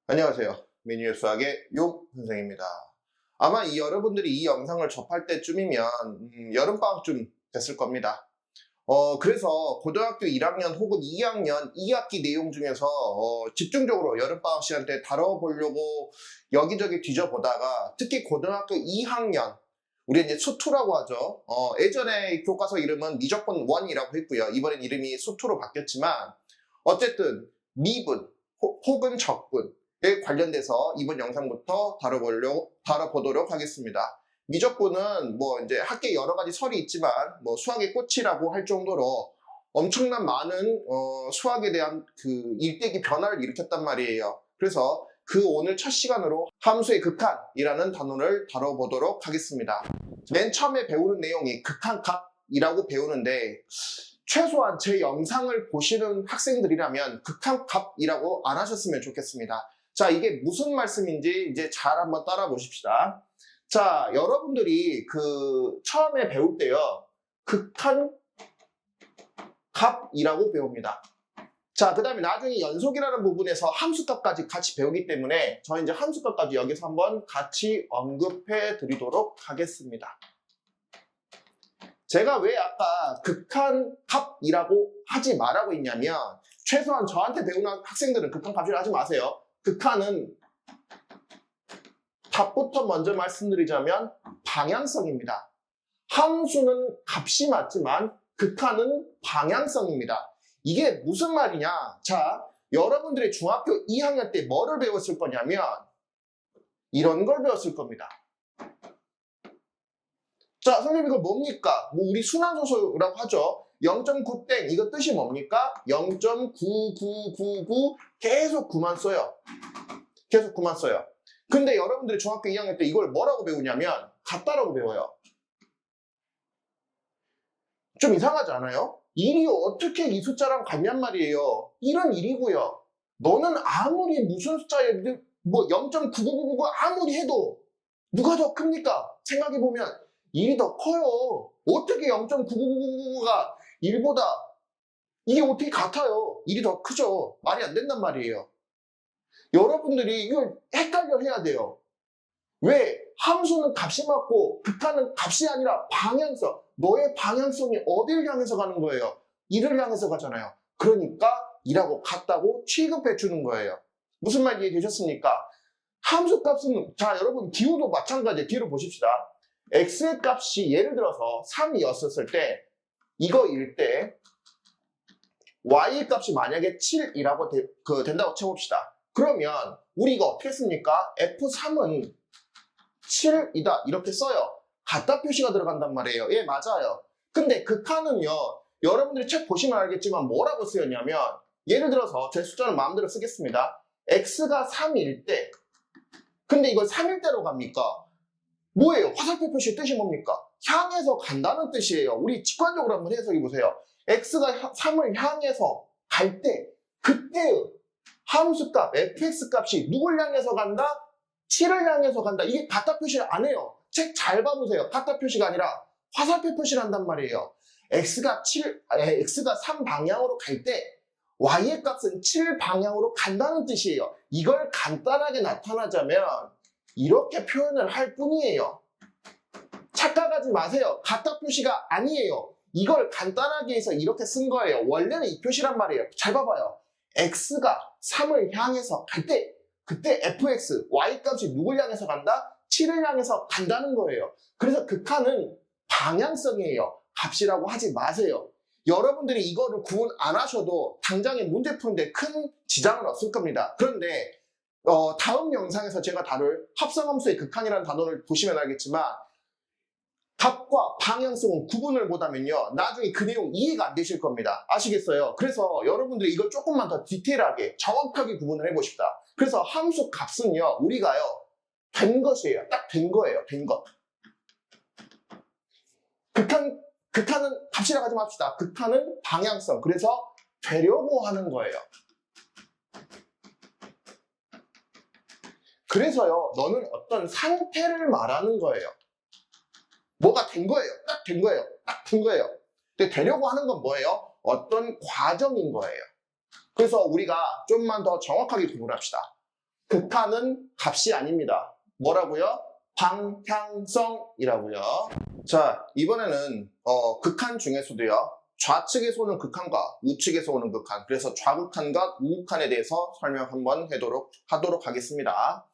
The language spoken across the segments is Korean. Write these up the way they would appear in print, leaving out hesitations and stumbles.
안녕하세요. 미니어 수학의 용 선생입니다. 아마 여러분들이 이 영상을 접할 때쯤이면 여름방학쯤 됐을 겁니다. 그래서 고등학교 1학년 혹은 2학년 2학기 내용 중에서 집중적으로 여름방학 시간 때 다뤄보려고 여기저기 뒤져보다가 특히 고등학교 2학년 우리 이제 수2라고 하죠. 예전에 교과서 이름은 미적분 1이라고 했고요. 이번엔 이름이 수2로 바뀌었지만 어쨌든 미분 혹은 적분에 관련돼서 이번 영상부터 다뤄보도록 하겠습니다. 미적분은 뭐 이제 학계에 여러 가지 설이 있지만 뭐 수학의 꽃이라고 할 정도로 엄청난 많은 수학에 대한 그 일대기 변화를 일으켰단 말이에요. 그래서 그 오늘 첫 시간으로 함수의 극한이라는 단어를 다뤄보도록 하겠습니다. 맨 처음에 배우는 내용이 극한값이라고 배우는데 최소한 제 영상을 보시는 학생들이라면 극한값이라고 안 하셨으면 좋겠습니다. 자, 이게 무슨 말씀인지 이제 잘 한번 따라 보십시다. 자, 여러분들이 처음에 배울 때요, 극한값이라고 배웁니다. 자, 그 다음에 나중에 연속이라는 부분에서 함수값까지 같이 배우기 때문에 저희 이제 함수값까지 여기서 한번 같이 언급해 드리도록 하겠습니다. 제가 왜 아까 극한값이라고 하지 말라고 했냐면 최소한 저한테 배우는 학생들은 극한값이라고 하지 마세요. 극한은 답부터 먼저 말씀드리자면 방향성입니다. 함수는 값이 맞지만 극한은 방향성입니다. 이게 무슨 말이냐? 자, 여러분들이 중학교 2학년 때 뭐를 배웠을 거냐면 이런 걸 배웠을 겁니다. 자, 선생님 이거 뭡니까? 뭐 우리 순환소수라고 하죠. 0.9땡 이거 뜻이 뭡니까? 0.9999 계속 9만 써요. 계속 9만 써요. 근데 여러분들이 중학교 2학년 때 이걸 뭐라고 배우냐면 같다라고 배워요. 좀 이상하지 않아요? 1이 어떻게 이 숫자랑 같냔 말이에요. 1은 1이고요. 너는 아무리 무슨 숫자에 뭐 0.9999 아무리 해도 누가 더 큽니까? 생각해보면 1이 더 커요. 어떻게 0.9999가 1보다 이게 어떻게 같아요? 1이 더 크죠. 말이 안 된단 말이에요. 여러분들이 이걸 헷갈려 해야 돼요. 왜? 함수는 값이 맞고 극한은 값이 아니라 방향성. 너의 방향성이 어딜 향해서 가는 거예요? 1을 향해서 가잖아요. 그러니까 2라고 같다고 취급해 주는 거예요. 무슨 말 이해되셨습니까? 함수 값은 자 여러분 기호도 마찬가지예요. 기호를 보십시다. x의 값이 예를 들어서 3이었을 때 이거일 때 y의 값이 만약에 7이라고 된다고 쳐봅시다. 그러면 우리 이거 어떻게 씁니까? f3은 7이다 이렇게 써요. 같다 표시가 들어간단 말이에요. 예, 맞아요. 근데 극한은요, 여러분들이 책 보시면 알겠지만 뭐라고 쓰였냐면 예를 들어서 제 숫자는 마음대로 쓰겠습니다. x가 3일 때 근데 이걸 3일 때로 갑니까? 뭐예요? 화살표 표시의 뜻이 뭡니까? 향해서 간다는 뜻이에요. 우리 직관적으로 한번 해석해 보세요. x가 3을 향해서 갈 때 그때의 함수값 fx 값이 누굴 향해서 간다? 7을 향해서 간다. 이게 같다 표시를 안 해요. 책 잘 봐보세요. 같다 표시가 아니라 화살표 표시를 한단 말이에요. x가 3 방향으로 갈 때 y의 값은 7 방향으로 간다는 뜻이에요. 이걸 간단하게 나타나자면 이렇게 표현을 할 뿐이에요. 착각하지 마세요. 같다 표시가 아니에요. 이걸 간단하게 해서 이렇게 쓴 거예요. 원래는 이 표시란 말이에요. 잘 봐봐요. x가 3을 향해서 갈 때 그때 fx, y 값이 누굴 향해서 간다? 7을 향해서 간다는 거예요. 그래서 극한은 방향성이에요. 값이라고 하지 마세요. 여러분들이 이거를 구분 안 하셔도 당장에 문제 푸는데 큰 지장은 없을 겁니다. 그런데 다음 영상에서 제가 다룰 합성함수의 극한이라는 단어를 보시면 알겠지만 값과 방향성은 구분을 못하면요 나중에 그 내용 이해가 안 되실 겁니다. 아시겠어요? 그래서 여러분들이 이걸 조금만 더 디테일하게 정확하게 구분을 해보십시다. 그래서 함수 값은요 우리가요 된 것이에요. 딱 된 거예요. 된 것. 극한은 값이라고 하지 맙시다. 극한은 방향성. 그래서 되려고 하는 거예요. 그래서요 너는 어떤 상태를 말하는 거예요. 뭐가 된 거예요. 딱 된 거예요. 딱 된 거예요. 근데 되려고 하는 건 뭐예요? 어떤 과정인 거예요. 그래서 우리가 좀만 더 정확하게 구분합시다. 극한은 값이 아닙니다. 뭐라고요? 방향성이라고요. 자, 이번에는 극한 중에서도요. 좌측에서 오는 극한과 우측에서 오는 극한, 그래서 좌극한과 우극한에 대해서 설명 한번 하도록 하겠습니다.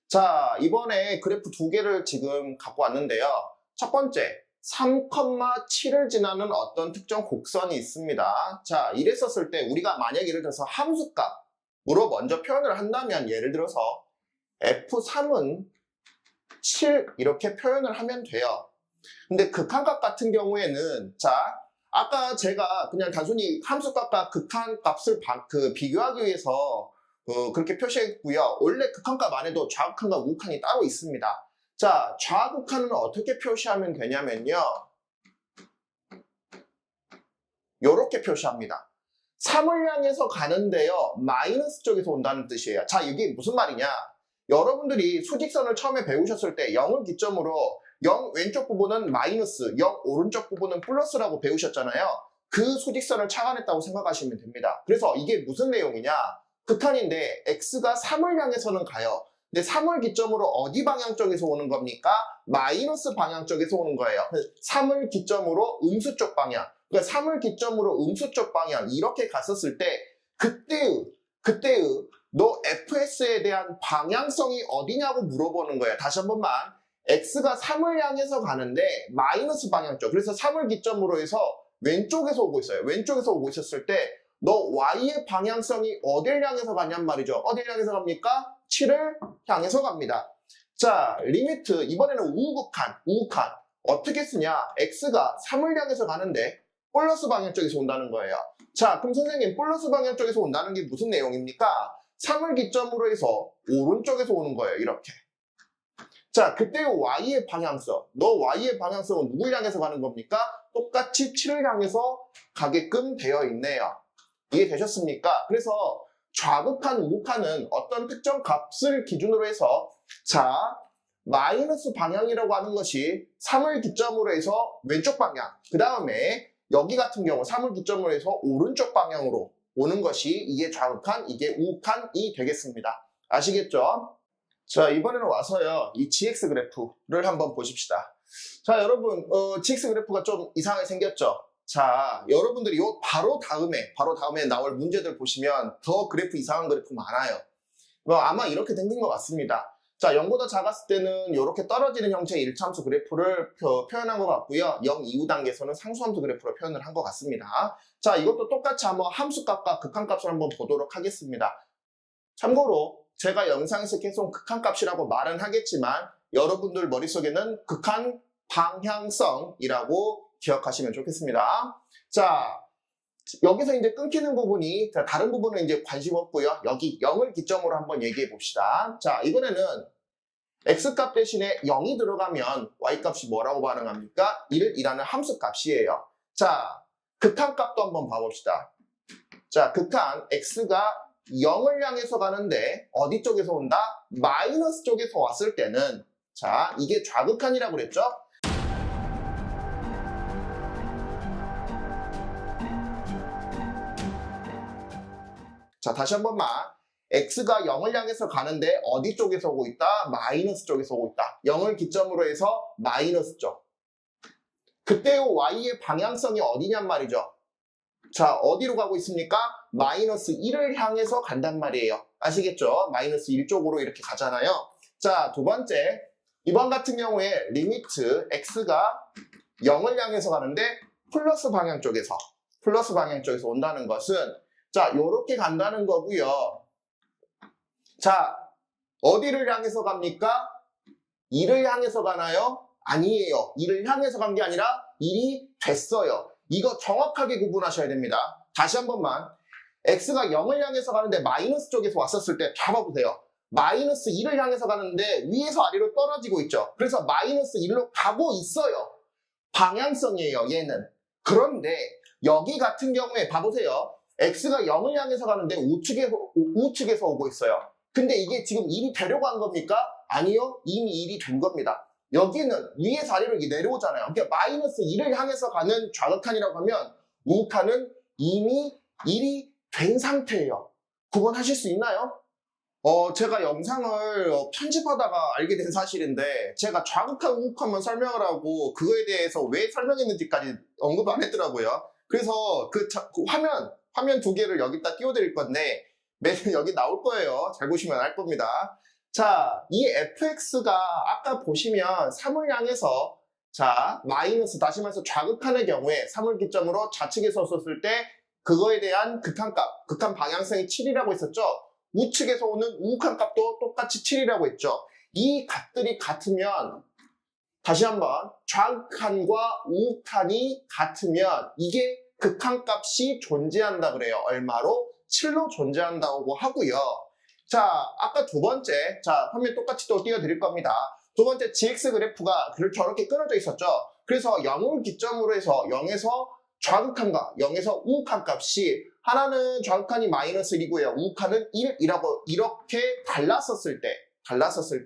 자, 이번에 그래프 두 개를 지금 갖고 왔는데요. 첫 번째, 3,7을 지나는 어떤 특정 곡선이 있습니다. 자, 이랬었을 때 우리가 만약 예를 들어서 함수값으로 먼저 표현을 한다면 예를 들어서 F3은 7 이렇게 표현을 하면 돼요. 근데 극한값 같은 경우에는 자, 아까 제가 그냥 단순히 함수값과 극한값을 비교하기 위해서 그렇게 표시했고요. 원래 극한값 안에도 좌극한과 우극한이 따로 있습니다. 자, 좌극한은 어떻게 표시하면 되냐면요. 이렇게 표시합니다. 3을 향해서 가는데요. 마이너스 쪽에서 온다는 뜻이에요. 자, 이게 무슨 말이냐. 여러분들이 수직선을 처음에 배우셨을 때 0을 기점으로 0 왼쪽 부분은 마이너스, 0 오른쪽 부분은 플러스라고 배우셨잖아요. 그 수직선을 착안했다고 생각하시면 됩니다. 그래서 이게 무슨 내용이냐. 극한인데 x가 3을 향해서는 가요. 근데 3을 기점으로 어디 방향 쪽에서 오는 겁니까? 마이너스 방향 쪽에서 오는 거예요. 3을 기점으로 음수 쪽 방향. 그러니까 3을 기점으로 음수 쪽 방향 이렇게 갔었을 때 그때의 너 fs에 대한 방향성이 어디냐고 물어보는 거예요. 다시 한 번만. x가 3을 향해서 가는데 마이너스 방향 쪽. 그래서 3을 기점으로 해서 왼쪽에서 오고 있어요. 왼쪽에서 오고 있었을 때 너 y의 방향성이 어딜 향해서 가냔 말이죠. 어딜 향해서 갑니까? 7을 향해서 갑니다. 자, 리미트 이번에는 우극한. 어떻게 쓰냐? x가 3을 향해서 가는데 플러스 방향 쪽에서 온다는 거예요. 자, 그럼 선생님 플러스 방향 쪽에서 온다는 게 무슨 내용입니까? 3을 기점으로 해서 오른쪽에서 오는 거예요. 이렇게. 자, 그때 y의 방향성. 너 y의 방향성은 누굴 향해서 가는 겁니까? 똑같이 7을 향해서 가게끔 되어 있네요. 이해되셨습니까? 그래서 좌극한, 우극한은 어떤 특정 값을 기준으로 해서 자, 마이너스 방향이라고 하는 것이 3을 기점으로 해서 왼쪽 방향. 그 다음에 여기 같은 경우 3을 기점으로 해서 오른쪽 방향으로 오는 것이 이게 좌극한, 이게 우극한이 되겠습니다. 아시겠죠? 자, 이번에는 와서요. 이 GX 그래프를 한번 보십시다. 자, 여러분, GX 그래프가 좀 이상하게 생겼죠? 자, 여러분들이 바로 다음에 나올 문제들 보시면 더 그래프 이상한 그래프 많아요. 아마 이렇게 생긴 것 같습니다. 자, 0보다 작았을 때는 이렇게 떨어지는 형태의 일차함수 그래프를 표현한 것 같고요. 0 이후 단계에서는 상수함수 그래프로 표현을 한 것 같습니다. 자, 이것도 똑같이 한번 함수값과 극한값을 한번 보도록 하겠습니다. 참고로 제가 영상에서 계속 극한값이라고 말은 하겠지만 여러분들 머릿속에는 극한 방향성이라고 기억하시면 좋겠습니다. 자, 여기서 이제 끊기는 부분이 다른 부분은 이제 관심 없고요. 여기 0을 기점으로 한번 얘기해 봅시다. 자, 이번에는 x값 대신에 0이 들어가면 y값이 뭐라고 반응합니까? 1이라는 함수값이에요. 자, 극한값도 한번 봐봅시다. 자, 극한 x가 0을 향해서 가는데 어디 쪽에서 온다? 마이너스 쪽에서 왔을 때는 자, 이게 좌극한이라고 그랬죠? 자, 다시 한 번만. x가 0을 향해서 가는데 어디 쪽에서 오고 있다? 마이너스 쪽에서 오고 있다. 0을 기점으로 해서 마이너스 쪽. 그때 y의 방향성이 어디냔 말이죠. 자, 어디로 가고 있습니까? 마이너스 1을 향해서 간단 말이에요. 아시겠죠? 마이너스 1 쪽으로 이렇게 가잖아요. 자, 두 번째. 이번 같은 경우에 리미트 x가 0을 향해서 가는데 플러스 방향 쪽에서 온다는 것은 자, 요렇게 간다는 거고요. 자, 어디를 향해서 갑니까? 1을 향해서 가나요? 아니에요. 1을 향해서 간 게 아니라 1이 됐어요. 이거 정확하게 구분하셔야 됩니다. 다시 한 번만. x가 0을 향해서 가는데 마이너스 쪽에서 왔었을 때 잡아보세요. 마이너스 1을 향해서 가는데 위에서 아래로 떨어지고 있죠. 그래서 마이너스 1로 가고 있어요. 방향성이에요, 얘는. 그런데 여기 같은 경우에 봐보세요. x가 0을 향해서 가는데 우측에서 오고 있어요. 근데 이게 지금 1이 되려고 한 겁니까? 아니요. 이미 1이 된 겁니다. 여기는 위에서 아래로 내려오잖아요. 그러니까 마이너스 1을 향해서 가는 좌극한이라고 하면 우극한은 이미 1이 된 상태예요. 구분하실 수 있나요? 제가 영상을 편집하다가 알게 된 사실인데, 제가 좌극한, 우극한만 설명을 하고, 그거에 대해서 왜 설명했는지까지 언급 안 했더라고요. 그래서 그 화면 두 개를 여기다 띄워드릴 건데, 매일 여기 나올 거예요. 잘 보시면 알 겁니다. 자, 이 fx가 아까 보시면 3을 향해서, 자, 마이너스, 다시 말해서 좌극한의 경우에 3을 기점으로 좌측에서 썼을 때, 그거에 대한 극한값, 극한 방향성이 7이라고 했었죠? 우측에서 오는 우극한 값도 똑같이 7이라고 했죠. 이 값들이 같으면, 다시 한번, 좌극한과 우극한이 같으면 이게 극한값이 존재한다 그래요. 얼마로? 7로 존재한다고 하고요. 자, 아까 두 번째, 자, 화면 똑같이 또 띄워드릴 겁니다. 두 번째 GX 그래프가 저렇게 끊어져 있었죠. 그래서 0을 기점으로 해서 0에서 좌극한과 0에서 우극한 값이 하나는 좌극한이 마이너스 1이고요. 우극한은 1이라고 이렇게 달랐었을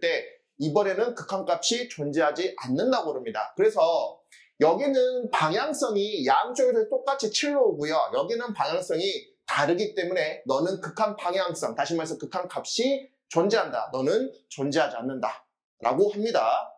때 이번에는 극한값이 존재하지 않는다고 그럽니다. 그래서 여기는 방향성이 양쪽에서 똑같이 7로 오고요. 여기는 방향성이 다르기 때문에 너는 극한 방향성, 다시 말해서 극한값이 존재한다. 너는 존재하지 않는다. 라고 합니다.